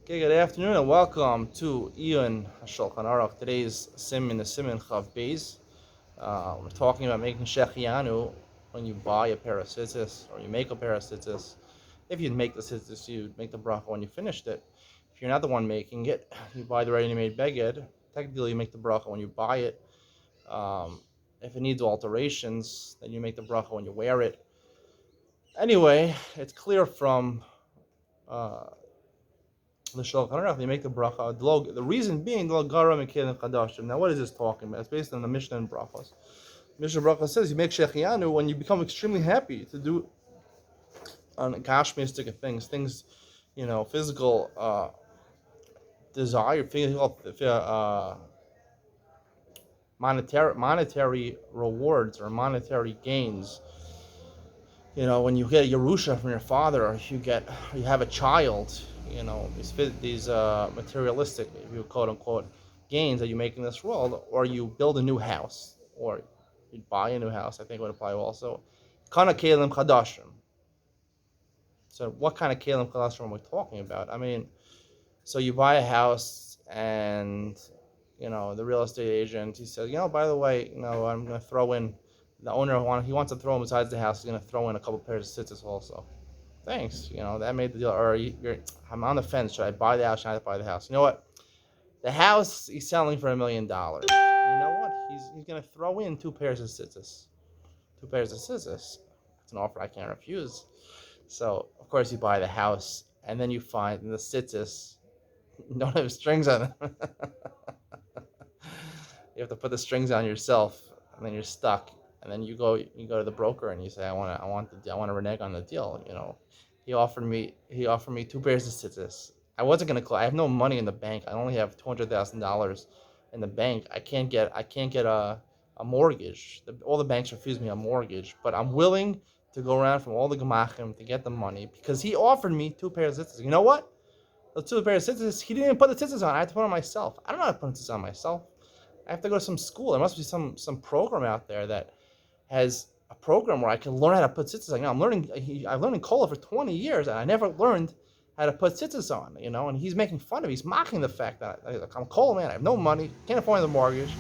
Okay, good afternoon and welcome to Iyun Shulchan Aruch. Today's Siman is Siman Chav Beis. We're talking about making Shechianu when you buy a pair of tzitzis or you make a pair of tzitzis. If you make the tzitzis, you make the bracha when you finished it. If you're not the one making it, you buy the ready-made beged. Technically, you make the bracha when you buy it. If it needs alterations, then you make the bracha when you wear it. Anyway, it's clear from the Shulchan Aruch, they make the bracha. The reason being the Gara Mekelim Chadashim. Now, what is this talking about? It's based on the Mishnah and Brachos. Mishnah Bracha says you make Shechianu when you become extremely happy to do on Gashmistic things, physical desire, physical monetary rewards or monetary gains. When you get a Yerusha from your father, or you have a child, these materialistic, if you quote unquote, gains that you make in this world, or you build a new house, or you buy a new house, I think would apply also. Kana kelim chadashim. So what kind of kelim chadashim are we talking about? I mean, so you buy a house and, the real estate agent, he says, by the way, I'm going to throw in, the owner, he wants to throw in besides the house, he's going to throw in a couple pairs of tzitzis also. Thanks, that made the deal. Or I'm on the fence. Should I buy the house? Should I buy the house? You know what? The house he's selling for $1 million. You know what? He's going to throw in two pairs of tzitzis. It's an offer I can't refuse. So of course you buy the house, and then you find the tzitzis don't have strings on them. You have to put the strings on yourself, and then you're stuck. And then you go to the broker and you say, I want to renege on the deal. He offered me two pairs of tzitzis. I wasn't gonna close. I have no money in the bank. I only have $200,000 in the bank. I can't get a mortgage. All the banks refuse me a mortgage, but I'm willing to go around from all the gemachim to get the money because he offered me two pairs of tzitzis. You know what? Those two pairs of tzitzis, he didn't even put the tzitzis on. I had to put it on myself. I don't know how to put tzitzis on myself. I have to go to some school. There must be some program out there that has a program where I can learn how to put tzitzis on. I've learned in Kola for 20 years, and I never learned how to put tzitzis on, and he's making fun of me. He's mocking the fact that I'm Kola, man. I have no money, can't afford the mortgage,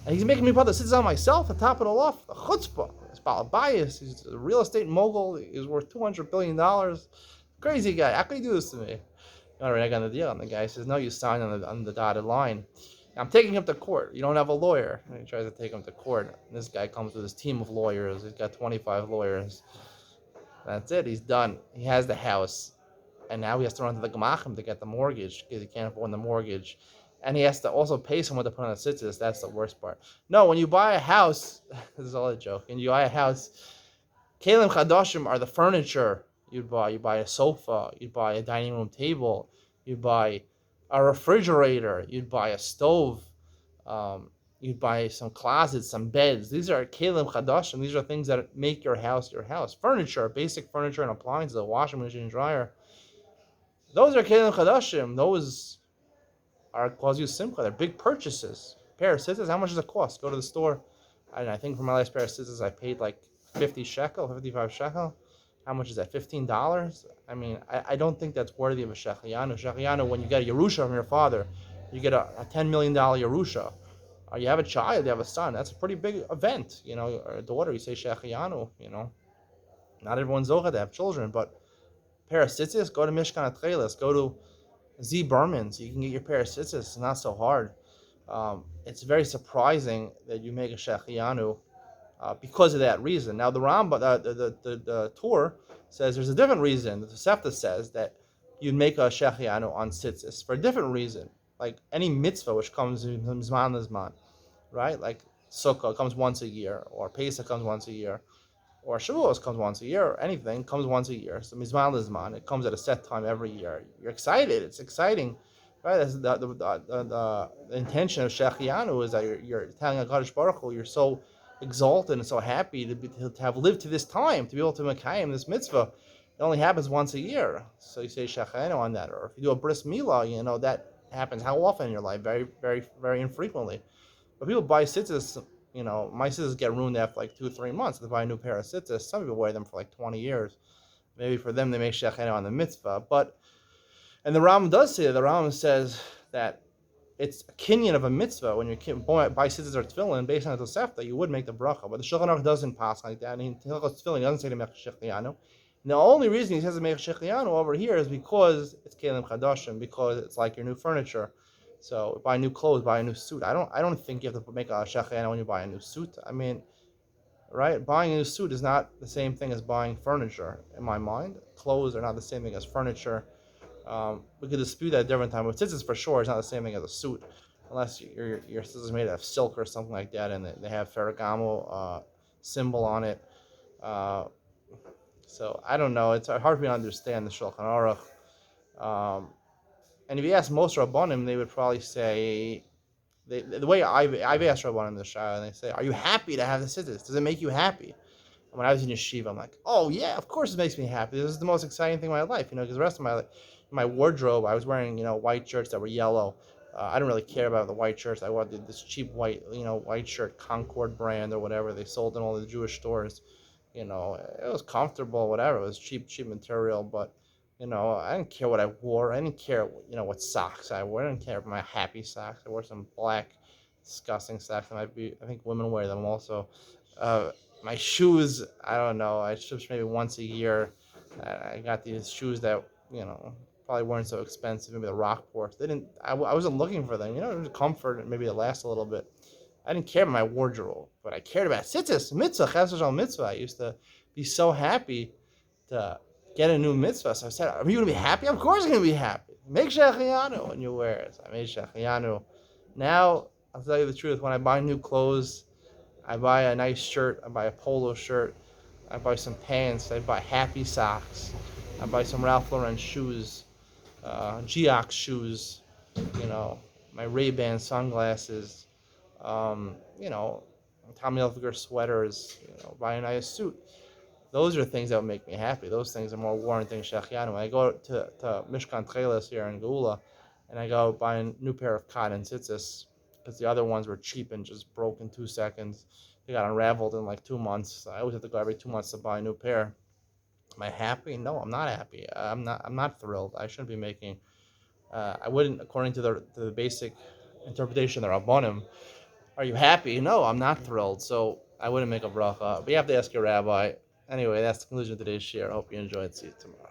and he's making me put the tzitzis on myself, on top of the loft. A chutzpah. It's bias. He's a real estate mogul. He's worth $200 billion. Crazy guy. How can you do this to me? I got the deal, and the guy says, no, you signed on the dotted line. I'm taking him to court. You don't have a lawyer. And he tries to take him to court. And this guy comes with his team of lawyers. He's got 25 lawyers. That's it. He's done. He has the house. And now he has to run to the gemachim to get the mortgage because he can't afford the mortgage. And he has to also pay someone to put on the tzitzis. That's the worst part. No, when you buy a house, this is all a joke. When you buy a house, kelim chadashim are the furniture you'd buy. You buy a sofa. You'd buy a dining room table. You buy a refrigerator, you'd buy a stove, you'd buy some closets, some beds. These are kelim chadashim. These are things that make your house your house. Furniture, basic furniture and appliances, a washing machine, dryer. Those are kelim chadashim. Those are cause you simcha. They're big purchases. Pair of scissors, how much does it cost? Go to the store. I think for my last pair of scissors, I paid like 55 shekel. How much is that? $15? I mean, I don't think that's worthy of a Shechianu. Shechianu, when you get a Yerusha from your father, you get a $10 million Yerusha. You have a child, you have a son. That's a pretty big event, or a daughter, you say Shechianu, Not everyone's zocha to have children, but pair of tzitzis, go to Mishkan Atcheles, go to Z Berman's. You can get your pair of tzitzis. It's not so hard. It's very surprising that you make a Shechianu because of that reason. Now the Rambam, the Torah says there's a different reason. The Tosefta says that you make a shechianu on tzitzis for a different reason. Like any mitzvah which comes in zman l'zman, right? Like Sukkah comes once a year, or Pesach comes once a year, or Shavuos comes once a year, or anything comes once a year. So mizman l'zman, it comes at a set time every year. You're excited. It's exciting. Right, that's the intention of shechianu is that you're telling HaKadosh Baruch Hu, you're so exalted and so happy to have lived to this time, to be able to make this mitzvah. It only happens once a year. So you say Shechenu on that. Or if you do a bris milah, that happens how often in your life? Very, very, very infrequently. But people buy tzitzis, my tzitzis get ruined after like 2 or 3 months. They buy a new pair of tzitzis. Some people wear them for like 20 years. Maybe for them they make Shechenu on the mitzvah. But And the Rambam does say that. The Rambam says that it's a kinyan of a mitzvah when you buy scissors or tefillin based on the Tosefta, you would make the bracha. But the Shulchan Aruch doesn't pass like that. And in Hilchos Tefillin, he doesn't say to make shechianu. And the only reason he says to make shechianu over here is because it's kelim chadashim, because it's like your new furniture. So buy new clothes, buy a new suit. I don't think you have to make a shechianu when you buy a new suit. I mean, right? Buying a new suit is not the same thing as buying furniture in my mind. Clothes are not the same thing as furniture. We could dispute that at a different time. But scissors for sure is not the same thing as a suit, unless your scissors made out of silk or something like that, and they have Ferragamo symbol on it. Uh, so I don't know. It's hard for me to understand the Shulchan Aruch. And if you ask most Rabbanim, they would probably say the way I've asked Rabbanim the Shah, and they say, "Are you happy to have the scissors? Does it make you happy?" When I was in yeshiva, I'm like, "Oh yeah, of course it makes me happy. This is the most exciting thing in my life, because the rest of my wardrobe, I was wearing, white shirts that were yellow. I didn't really care about the white shirts. I wanted this cheap white shirt, Concord brand or whatever they sold in all the Jewish stores. It was comfortable, whatever. It was cheap material, but I didn't care what I wore. I didn't care, what socks I wore. I didn't care about my happy socks. I wore some black, disgusting socks. I think women wear them also. My shoes, I don't know. I ship maybe once a year. I got these shoes that probably weren't so expensive. Maybe the Rockports. They didn't. I wasn't looking for them. It was comfort and maybe it lasts a little bit. I didn't care about my wardrobe, but I cared about tzitzis, mitzvah, ches v'shalom mitzvah. I used to be so happy to get a new mitzvah. So I said, "Are you gonna be happy? Of course, I'm gonna be happy. Make shechianu when you wear it." So I made shechianu. Now I'll tell you the truth. When I buy new clothes, I buy a nice shirt. I buy a polo shirt. I buy some pants. I buy happy socks. I buy some Ralph Lauren shoes, Geox shoes. My Ray-Ban sunglasses. Tommy Hilfiger sweaters. Buy a nice suit. Those are things that would make me happy. Those things are more warranted than shechianu. When I go to Mishkan Tcheles here in Geula, and I go buy a new pair of cotton tzitzis, because the other ones were cheap and just broke in 2 seconds. They got unraveled in like 2 months. So I always have to go every 2 months to buy a new pair. Am I happy? No, I'm not happy. I'm not thrilled. I shouldn't be making. I wouldn't, according to the basic interpretation of the Rabbanim. Are you happy? No, I'm not thrilled. So I wouldn't make a bracha. But you have to ask your rabbi. Anyway, that's the conclusion of today's share. I hope you enjoyed. See you tomorrow.